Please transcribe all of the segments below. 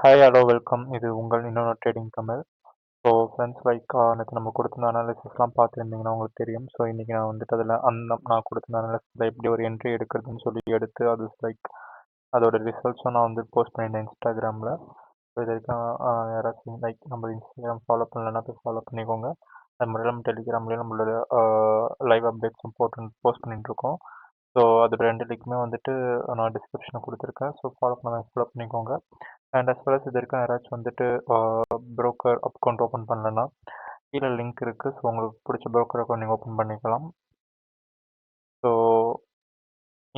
Hi hello welcome. இது உங்கள் இன்னொரு ட்ரேடிங் தமிழ். ஸோ ஃப்ரெண்ட்ஸ் நேற்று நம்ம கொடுத்துருந்த அனாலிசிஸ்லாம் பார்த்துருந்தீங்கன்னா உங்களுக்கு தெரியும். ஸோ இன்றைக்கி நான் வந்துட்டு அதில் நான் கொடுத்துருந்த அனாலிசிஸில் எப்படி ஒரு என்ட்ரி எடுக்கிறதுன்னு சொல்லி எடுத்து அது அதோட ரிசல்ட்ஸும் நான் வந்து போஸ்ட் பண்ணியிருந்தேன் இன்ஸ்டாகிராமில். ஸோ இது வரைக்கும் யாராச்சும் நம்ம இன்ஸ்டாகிராம் ஃபாலோ பண்ணலன்னா போய் ஃபாலோ பண்ணிக்கோங்க. அது மாதிரி நம்ம டெலிகிராம்லேயும் நம்மளோட லைவ் அப்டேட்ஸும் போஸ்ட் பண்ணிட்டுருக்கோம். ஸோ அது ரெண்டு லிங்க்குமே வந்துட்டு நான் டிஸ்கிரிப்ஷனில் கொடுத்துருக்கேன். ஸோ ஃபாலோ பண்ணிக்கோங்க. அண்ட் அஸ் வெல் அஸ் இது வரைக்கும் யாராச்சும் வந்துட்டு ப்ரோக்கர் அக்கௌண்ட் ஓப்பன் பண்ணலன்னா கீழே லிங்க் இருக்குது. ஸோ உங்களுக்கு பிடிச்ச ப்ரோக்கர் அக்கௌண்ட் நீங்கள் ஓப்பன் பண்ணிக்கலாம். ஸோ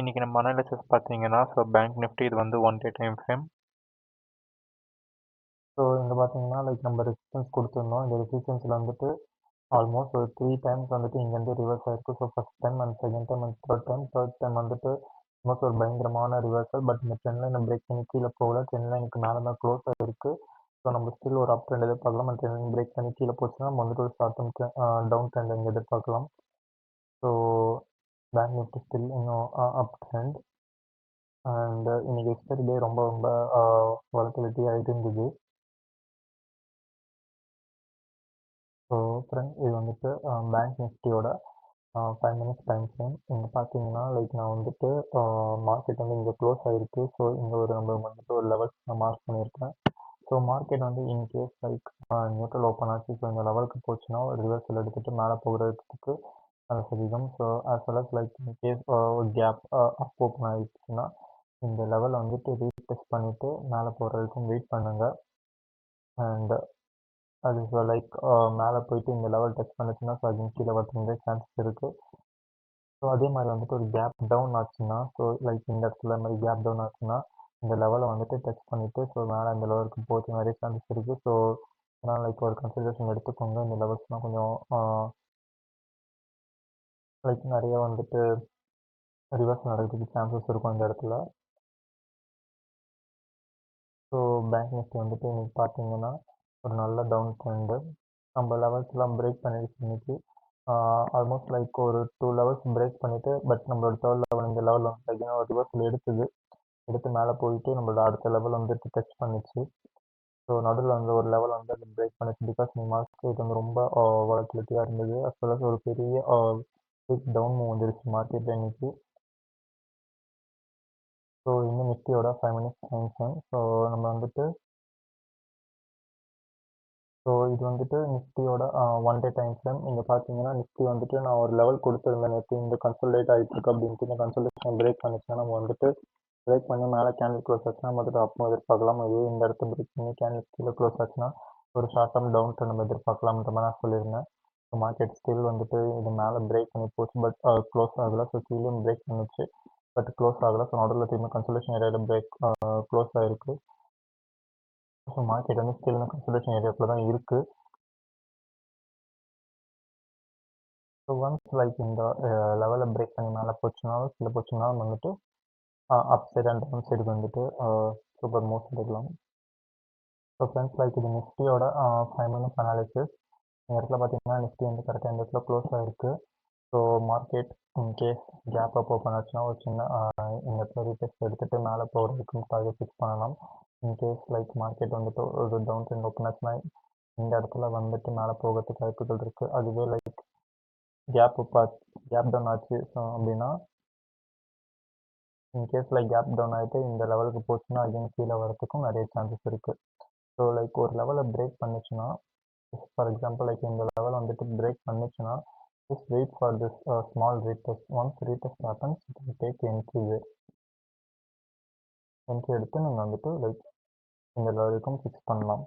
இன்றைக்கி நம்ம அனாலிசிஸ் பார்த்தீங்கன்னா பேங்க் நிஃப்டி இது வந்து 1 day டைம் ஃப்ரேம். ஸோ இங்கே பார்த்தீங்கன்னா நம்ம ரெசிஸ்டன்ஸ் கொடுத்துருந்தோம். இந்த ரெசிஸ்டன்ஸில் வந்துட்டு ஆல்மோஸ்ட் ஒரு 3 times வந்துட்டு இங்கேருந்து ரிவர்ஸ் ஆயிருக்கு. So first time and second time and third time வந்துட்டு ஆல்மோஸ்ட் ஒரு பயங்கரமான ரிவர்சல். பட் இந்த ட்ரெண்ட் லைனை பிரேக் பண்ணி கீழே போகல. ட்ரெண்ட் லைனுக்கு மேலே தான் க்ளோஸ் ஆகிருக்கு. ஸோ நம்ம ஸ்டில் ஒரு அப் ட்ரெண்ட் எதிர்பார்க்கலாம். அந்த ட்ரெண்ட் லைன் பிரேக் பண்ணி கீழே போச்சுன்னா நம்ம வந்துட்டு ஒரு ஷார்ட் டர்ம் டவுன் ட்ரெண்ட் இங்கே எதிர்பார்க்கலாம். ஸோ பேங்க் நிஃப்டி ஸ்டில் இன்னும் அப் ட்ரெண்ட். அண்ட் இன்னைக்கு எக்ஸ்பைரி டே ரொம்ப வாலட்டிலிட்டி ஆகிட்டு இருந்தது. ஸோ ஃப்ரெண்ட் இது வந்துட்டு பேங்க் நிஃப்டியோட 5 minutes டைம் ஃப்ரேம். இங்கே பார்த்தீங்கன்னா நான் வந்துட்டு மார்க்கெட் வந்து இங்கே க்ளோஸ் ஆகிருக்கு. ஸோ இங்கே நம்ம வந்துட்டு ஒரு லெவல்ஸ் நான் மார்க் பண்ணியிருக்கேன். ஸோ மார்க்கெட் வந்து இன்கேஸ் நியூட்ரல் ஓப்பன் ஆச்சு. ஸோ இந்த லெவலுக்கு போச்சுன்னா ஒரு ரிவர்சல் எடுத்துகிட்டு மேலே போகிறதுக்கு அந்த சதவீதம். So as well as in case ஒரு கேப் அப் ஓப்பன் ஆகிடுச்சுன்னா இந்த லெவலை வந்துட்டு ரீடெஸ்ட் பண்ணிவிட்டு மேலே போகிற வரைக்கும் வெயிட் பண்ணுங்கள். அண்ட் அது மேலே போயிட்டு இந்த லெவல் டச் பண்ணுச்சுன்னா ஸோ அது கீழே வரதுக்கு சான்சஸ் இருக்குது. ஸோ அதே மாதிரி வந்துட்டு ஒரு கேப் டவுன் ஆச்சுன்னா ஸோ இந்த இடத்துல மாதிரி கேப் டவுன் ஆச்சுன்னா இந்த லெவலை வந்துட்டு டச் பண்ணிவிட்டு ஸோ மேலே இந்த லெவலுக்கு போகிறது நிறைய சான்சஸ் இருக்குது. ஸோ அதனால் ஒரு கன்சிடரேஷன் எடுத்துக்கோங்க. இந்த லெவல்ஸ்லாம் கொஞ்சம் நிறைய வந்துட்டு ரிவர்ஸ் நடக்கிறதுக்கு சான்சஸ் இருக்கும் இந்த இடத்துல. ஸோ பேங்க் நிஃப்டி வந்துட்டு இன்றைக்கி பார்த்தீங்கன்னா ஒரு நல்ல டவுன் ட்ரெண்டு. நம்ம லெவல்ஸ்லாம் பிரேக் பண்ணிடுச்சு இன்றைக்கி. ஆல்மோஸ்ட் ஒரு 2 levels பிரேக் பண்ணிவிட்டு பட் நம்மளோட தேர்ட் லெவல் இந்த லெவல் வந்து பார்த்தீங்கன்னா ஒரு ரிவர்சல் எடுத்து மேலே போயிட்டு நம்மளோட அடுத்த லெவல் வந்துட்டு டச் பண்ணிச்சு. ஸோ நடுவில் வந்து ஒரு லெவல் வந்து அது பிரேக் பண்ணிச்சு. பிகாஸ் மார்க்கெட் வந்து ரொம்ப வாலட்டிலிட்டியாக இருந்தது. அஸ் வெல் அஸ் ஒரு பெரிய பிக் டவுன் மூவ் வந்துருச்சு மார்க்கெட்டில் இன்னைக்கு. ஸோ இன்னும் நிஃப்டியோட 5 minutes டைம் ஃப்ரேம். ஸோ நம்ம வந்துட்டு ஸோ இது வந்துட்டு நிஃப்டியோட 1 day டைம் ஃப்ரேம். நீங்கள் பார்த்தீங்கன்னா நிஃப்டி வந்துட்டு நான் ஒரு லெவல் கொடுத்துருந்தேன் நேற்று இந்த கன்சல்டேட் ஆகிட்டுருக்கு அப்படின்ட்டு. இந்த கன்சல்டேஷன் பிரேக் பண்ணிச்சுன்னா நம்ம வந்துட்டு பிரேக் பண்ணி மேலே கேண்டில் க்ளோஸ் ஆச்சுன்னா நம்ம வந்துட்டு அப்போ எதிர்பார்க்கலாம். இதே இந்த இடத்த பிரேக் பண்ணி கேண்டில் கீழே க்ளோஸ் ஆச்சுன்னா ஒரு ஷார்ட் டர்ம் டவுன் ட்ரெண்ட் நம்ம எதிர்பார்க்கலாம்ன்ற மாதிரி நான் சொல்லியிருந்தேன். ஸோ மார்க்கெட் ஸ்டில் வந்துட்டு இது மேலே பிரேக் பண்ணி போச்சு. பட் க்ளோஸ் ஆகலை. ஸோ கீழே பிரேக் பண்ணிச்சு பட் க்ளோஸ் ஆகலை. ஸோ நடுவில் திரும்ப கன்சல்டேஷன் ஏரியாவில் பிரேக் க்ளோஸ் ஆகிருக்கு. ஸோ மார்க்கெட் வந்து ஸ்டில் கன்சல்டேஷன் ஏரியாக்குள்ள தான் இருக்குது. ஸோ ஒன்ஸ் இந்த லெவலை பிரேக் பண்ணி மேலே போச்சுனாலும் கீழே போச்சுனாலும் வந்துட்டு அப் சைட் அண்ட் டவுன் சைடுக்கு வந்துட்டு சூப்பர் மூவ்ஸ் எடுக்கலாம். ஸோ ஃப்ரெண்ட்ஸ் இது நிஃப்டியோட 5 minutes அனாலிசிஸ். இந்த இடத்துல பார்த்தீங்கன்னா நிஃப்டி வந்து கரெக்டாக இந்த இடத்துல க்ளோஸ் ஆகிருக்கு. So market in case gap up open ஆச்சுன்னா ஒரு சின்ன இந்த இடத்துல ரீடெஸ்ட் எடுத்துகிட்டு மேலே போகிறதுக்கு டார்கெட் ஃபிக்ஸ் பண்ணலாம். இன்கேஸ் மார்க்கெட் வந்துட்டு ஒரு டவுன் ட்ரெண்ட் ஓப்பன் ஆச்சுன்னா இந்த இடத்துல வந்துட்டு மேலே போகிறதுக்கு வாய்ப்புகள் இருக்குது. அதுவே கேப் டவுன் ஆச்சு ஸோ அப்படின்னா இன்கேஸ் கேப் டவுன் ஆகிட்டு இந்த லெவலுக்கு போச்சுன்னா அகைன் கீழே வரதுக்கும் நிறைய சான்சஸ் இருக்குது. ஸோ ஒரு லெவலை பிரேக் பண்ணிச்சுன்னா ஃபார் எக்ஸாம்பிள் இந்த லெவல் வந்துட்டு பிரேக் பண்ணிச்சுன்னா just wait for this small retest. Once retest happens take entry எடுத்து நீங்கள் வந்துட்டு இந்த லெவலுக்கும் ஃபிக்ஸ் பண்ணலாம்.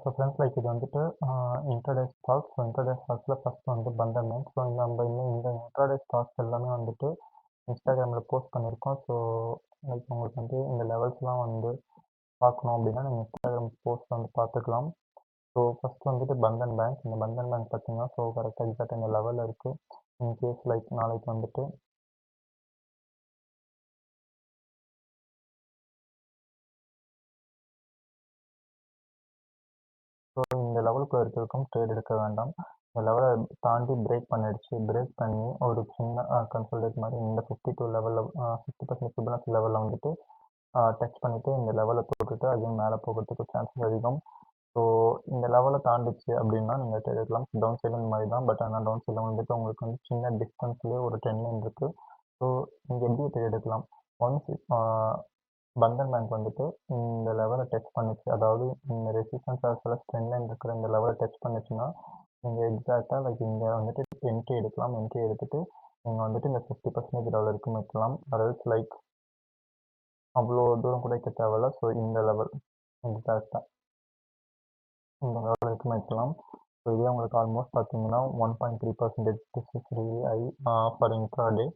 ஸோ ஃப்ரெண்ட்ஸ் இது வந்துட்டு இன்ட்ராடே ஸ்டாக்ஸ். ஸோ இன்ட்ராடே ஸ்டாக்ஸில் ஃபஸ்ட் வந்து பந்தன் பேங்க். ஸோ நம்ம இன்னும் இந்த இன்ட்ராடே ஸ்டாக்ஸ் எல்லாமே வந்துட்டு இன்ஸ்டாகிராமில் போஸ்ட் பண்ணியிருக்கோம். ஸோ உங்களுக்கு வந்து இந்த லெவல்ஸ்லாம் வந்து பார்க்கணும் அப்படின்னா நீங்கள் இன்ஸ்டாகிராம் போஸ்ட் வந்து பார்த்துக்கலாம். ஸோ ஃபஸ்ட் வந்துட்டு பந்தன் பேங்க். இந்த பந்தன் பேங்க் பார்த்தீங்கன்னா ஸோ கரெக்டாக எக்ஸாக்டாக இந்த லெவலில் இருக்குது. இன்கேஸ் நாளைக்கு வந்துட்டு ஸோ இந்த லெவலுக்கு இருக்கிறதுக்கும் ட்ரேட் எடுக்க வேண்டாம். இந்த லெவலை தாண்டி பிரேக் பண்ணிடுச்சு. பிரேக் பண்ணி ஒரு சின்ன கன்சல்டேட் மாதிரி இந்த 52 லெவலில் 50% ஃபிபனாச்சி லெவலில் வந்துட்டு டச் பண்ணிவிட்டு இந்த லெவலை போட்டுட்டு அகைன் மேலே போகிறதுக்கு சான்சஸ் அதிகம். ஸோ இந்த லெவலை தாண்டிச்சு அப்படின்னா நீங்கள் ட்ரேட் எடுக்கலாம். டவுன் சைடு இந்த மாதிரி தான். பட் ஆனால் டவுன் சைடில் வந்துட்டு உங்களுக்கு வந்து சின்ன டிஸ்டன்ஸ்லேயே ஒரு ட்ரெண்ட் லைன் இருக்குது. ஸோ நீங்கள் எப்படி ட்ரேட் எடுக்கலாம்? ஒன்ஸ் பந்தன் பேங்க் வந்துட்டு இந்த லெவலை டச் பண்ணிச்சு, அதாவது இந்த resistance as well as trend line இருக்கிற இந்த லெவலை டச் பண்ணிச்சுன்னா நீங்கள் எக்ஸாக்டாக லைக் இங்கே வந்துட்டு என்ட்ரி எடுக்கலாம். என்ட்ரி எடுத்துகிட்டு நீங்கள் வந்துட்டு இந்த 50% லெவல் இருக்கும் வைக்கலாம். அதாவது லைக் அவ்வளோ தூரம் கூட வைக்க தேவையில்ல. ஸோ இந்த லெவல் எக்ஸாக்டாக இந்த லெவல் வரைக்கும் வைக்கலாம். ஸோ இதே உங்களுக்கு ஆல்மோஸ்ட் பார்த்தீங்கன்னா 1.3% this is really I for intraday.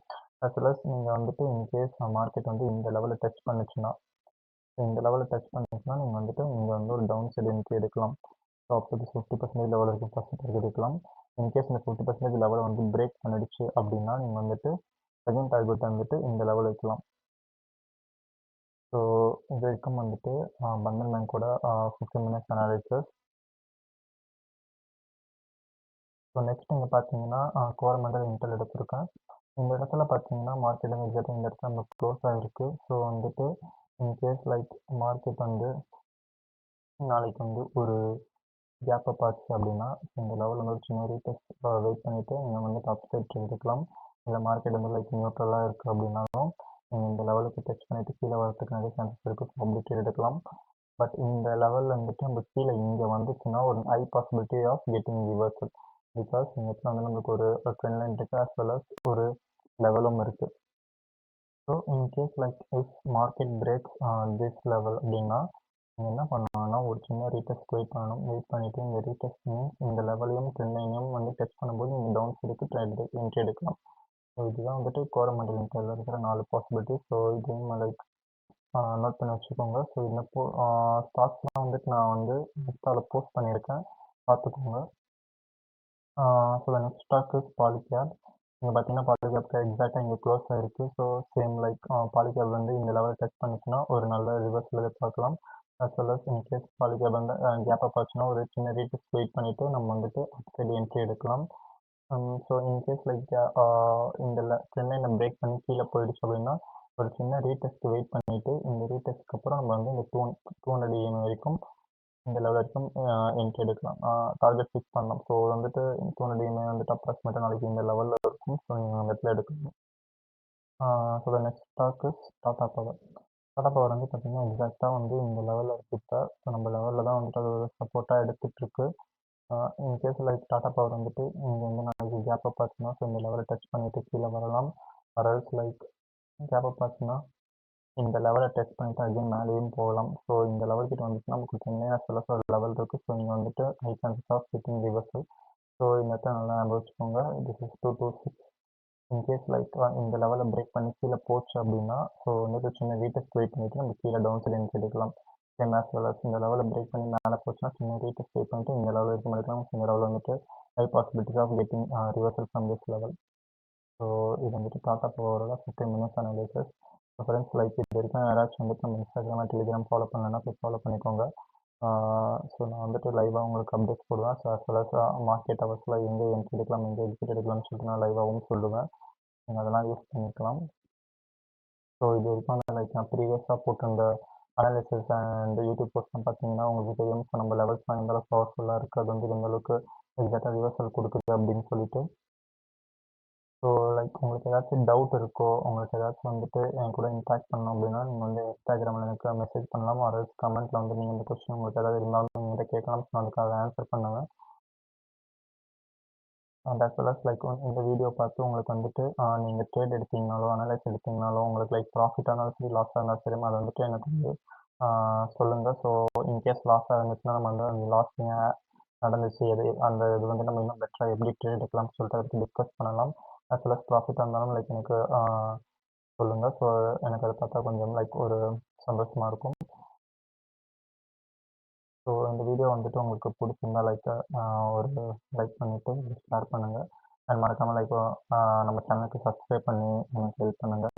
As well as நீங்கள் வந்துட்டு இன்கேஸ் மார்க்கெட் வந்து இந்த லெவலில் டச் பண்ணுச்சுன்னா நீங்கள் வந்துட்டு இங்கே வந்து ஒரு டவுன் சைடு என்ட்ரி எடுக்கலாம். ஸோ அப்போது 50% லெவல் வரைக்கும் பர்சன்டேஜ் எடுக்கலாம். இன்கேஸ் இந்த 50% லெவலை வந்து பிரேக் பண்ணிடுச்சு அப்படின்னா நீங்கள் வந்துட்டு செகண்ட் டார்கெட் வந்துட்டு இந்த லெவல் வைக்கலாம். ஸோ இது வரைக்கும் வந்துட்டு பந்தன் பேங்கோட 15 மினிட்ஸ் அனாலிசிஸ். ஸோ நெக்ஸ்ட் இங்கே பார்த்தீங்கன்னா கோரமண்டல் இன்டெல் எடுத்திருக்கேன். இந்த இடத்துல பார்த்தீங்கன்னா மார்க்கெட் வந்து எக்ஸாக்டாக இந்த இடத்துல நம்ம க்ளோஸ் ஆகிருக்கு. ஸோ வந்துட்டு இன்கேஸ் லைக் மார்க்கெட் வந்து நாளைக்கு வந்து ஒரு கேப்பை பார்த்துச்சு அப்படின்னா இந்த லெவலில் வந்து சின்ன ரீடெஸ்ட் வெயிட் பண்ணிவிட்டு நீங்கள் வந்து டாப் சைட் எடுக்கலாம். இல்லை மார்க்கெட் வந்து லைக் நியூட்ரலாக இருக்குது அப்படின்னாலும் நீங்கள் இந்த லெவலுக்கு டச் பண்ணிவிட்டு கீழே வரதுக்கு நிறைய சான்சஸ் இருக்குது. ஸோ அப்படி ட்ரேட் எடுக்கலாம். பட் இந்த லெவலில் வந்துட்டு நம்ம கீழே இங்கே வந்துச்சுன்னா ஒரு high possibility of getting reversal. Because இந்த இடத்துல வந்து நமக்கு ஒரு ட்ரெண்ட் லைன் இருக்குது ஆஸ் வெல் அஸ் ஒரு லெவலும் இருக்குது. So in case like if market breaks this level அப்படின்னா நீங்கள் என்ன பண்ணணும்னா ஒரு சின்ன ரீடெஸ்ட் வெயிட் பண்ணணும். வெயிட் பண்ணிவிட்டு இந்த ரீடெஸ்ட் மீன்ஸ் இந்த லெவலையும் ட்ரெண்ட் லைனையும் வந்து டச் பண்ணும்போது நீங்கள் டவுன் சைடுக்கு என்ட்ரி எடுக்கலாம். ஸோ இதுதான் வந்துட்டு கோரமண்டல் இன்டெல்ல இருக்கிற 4 பாசிபிலிட்டி. ஸோ இதையும் லைக் நோட் பண்ணி வச்சுக்கோங்க. ஸோ இந்த ஸ்டாக்ஸ்லாம் வந்துட்டு நான் வந்து இன்ஸ்டாவில் போஸ்ட் பண்ணியிருக்கேன், பார்த்துக்கோங்க. So next stock is Polycab. இங்கே பார்த்தீங்கன்னா பாலிகேப் எக்ஸாக்டாக இங்கே க்ளோஸ் ஆகிருக்கு. ஸோ சேம் லைக் பாலிகேப் வந்து இந்த லெவல் டச் பண்ணிச்சுன்னா ஒரு நல்ல ரிவர்ஸில் எதிர்பார்க்கலாம். As well as in case Polycab வந்து கேப்பை பார்த்துச்சுன்னா ஒரு சின்ன ரீடெஸ்ட் வெயிட் பண்ணிவிட்டு நம்ம வந்துட்டு அப்சைடு என்ட்ரி எடுக்கலாம். ஸோ இன்கேஸ் லைக் இந்த ட்ரெண்ட் லைனை பிரேக் பண்ணி கீழே போயிடுச்சு அப்படின்னா ஒரு சின்ன ரீடெஸ்ட் வெயிட் பண்ணிவிட்டு இந்த ரீடெஸ்ட்க்கு அப்புறம் நம்ம வந்து இந்த 200 EMA வரைக்கும் இந்த லெவல் வரைக்கும் என்ட்ரி எடுக்கலாம். டார்கெட் ஃபிக்ஸ் பண்ணலாம். ஸோ வந்துட்டு 200 EMA வந்துட்டு அப்ராக்சிமேட்டாக நாளைக்கு இந்த லெவலில் இருக்கும். ஸோ நீங்கள் அந்த இடத்துல எடுக்கணும். So next stock is Tata Power. Tata Power வந்து பார்த்திங்கன்னா எக்ஸாக்டாக வந்து இந்த லெவலில் இருக்குது. ஸோ நம்ம லெவலில் தான் வந்துட்டு அது சப்போர்ட்டாக எடுத்துகிட்ருக்கு. இன்கேஸ் லைக் டாடா பவர் வந்துட்டு இங்கே வந்து நாளைக்கு கேப்பை பார்த்துன்னா ஸோ இந்த லெவலை டச் பண்ணிவிட்டு கீழே வரலாம். அரல்ஸ் லைக் கேப்பை பார்த்துன்னா இந்த லெவலை டச் பண்ணிவிட்டு அகைன் மேலேயும் போகலாம். ஸோ இந்த லெவல் கிட்ட வந்துச்சுன்னா நமக்கு சென்னையாக சொல்ல ஒரு லெவல் இருக்குது. ஸோ நீங்கள் வந்துட்டு high chances of getting reversal. So இந்த இடத்த நல்லா அனுபவிச்சுக்கோங்க. This is 226. இன்கேஸ் லைக் இந்த லெவலை பிரேக் பண்ணி கீழே போச்சு அப்படின்னா ஸோ வந்துட்டு சின்ன ரீடெஸ்ட் வெயிட் பண்ணிவிட்டு நம்ம கீழே டவுன் சைடு என்ட்ரி எடுக்கலாம். சேம் ஆஸ் வெல் அஸ் இந்த லெவலை பிரேக் பண்ணி மேலே போச்சுன்னா சின்ன ரீடெஸ்ட் வெயிட் பண்ணிவிட்டு இந்த லெவல் வரைக்கும் எடுக்கலாம். இந்த லெவல் வந்துட்டு high possibilities of getting reversal from this level. So இது வந்துட்டு டாடா பவரோட 15 மினிட்ஸ் அனாலிசிஸ். ஃப்ரெண்ட்ஸ் லைக் இது வரைக்கும் யாராச்சும் வந்துட்டு நம்ம இன்ஸ்டாகிராம் டெலிகிராம் ஃபாலோ பண்ணலன்னா போய் ஃபாலோ பண்ணிக்கோங்க. ஸோ நான் வந்துட்டு லைவாக உங்களுக்கு அப்டேட்ஸ் போடுவேன். So as well as market ஹவர்ஸில் எங்கே என்ட்ரி எடுக்கலாம் எங்கே எக்ஸிட் எடுக்கலாம்னு சொல்லிட்டு நான் லைவாகவும் சொல்லுவேன். நீங்கள் அதெல்லாம் யூஸ் பண்ணிக்கலாம். ஸோ இது வரைக்கும் லைக் நான் ப்ரீவியஸாக போட்டிருந்த அனாலிசிஸ் அண்ட் யூடியூப் போஸ்ட்லாம் பார்த்தீங்கன்னா உங்களுக்கு தெரியும். ஸோ நம்ம லெவல்ஸ்லாம் எந்த அளவுக்கு பவர்ஃபுல்லாக இருக்குது, அது வந்து எந்த அளவுக்கு எக்ஸாக்டாக ரிவர்சல் கொடுக்குது அப்படின்னு சொல்லிட்டு. ஸோ லைக் உங்களுக்கு ஏதாச்சும் டவுட் இருக்கோ, உங்களுக்கு ஏதாச்சும் வந்துட்டு என் கூட இன்ட்ராக்ட் பண்ணணும் அப்படின்னா நீங்கள் வந்து இன்ஸ்டாகிராமில் எனக்கு மெசேஜ் பண்ணலாம். அதாவது கமெண்ட்டில் வந்து நீங்கள் இந்த கொஸ்டின் உங்களுக்கு ஏதாவது இருந்தாலும் என்கிட்ட கேட்கலாம். நான் அதுக்காக ஆன்சர் பண்ணுவேன். And as well as like இந்த வீடியோ பார்த்து உங்களுக்கு வந்துட்டு நீங்கள் ட்ரேட் எடுத்தீங்கனாலோ அனலைஸ் எடுத்தீங்கனாலோ உங்களுக்கு லைக் ப்ராஃபிட்டாக இருந்தாலும் சரி லாஸாக இருந்தாலும் சரி அதை வந்துட்டு எனக்கு வந்து சொல்லுங்கள். ஸோ இன்கேஸ் லாஸாக இருந்துச்சுன்னா நம்ம வந்து அந்த லாஸ் ஏன் நடந்துச்சு எது அந்த இது வந்து நம்ம இன்னும் பெட்டராக எப்படி ட்ரேட் எடுக்கலாம்னு சொல்லிட்டு அதை பற்றி டிஸ்கஸ் பண்ணலாம். as well as ப்ராஃபிட்டாக இருந்தாலும் லைக் எனக்கு சொல்லுங்கள். ஸோ எனக்கு அதை பார்த்தா கொஞ்சம் லைக் ஒரு சந்தோஷமாக இருக்கும். ஸோ இந்த வீடியோ வந்துட்டு உங்களுக்கு பிடிச்சிருந்தா லைக் ஒரு லைக் பண்ணிவிட்டு ஷேர் பண்ணுங்கள். அண்ட் மறக்காமல் லைக் நம்ம சேனலுக்கு சப்ஸ்கிரைப் பண்ணி எனக்கு ஹெல்ப் பண்ணுங்கள்.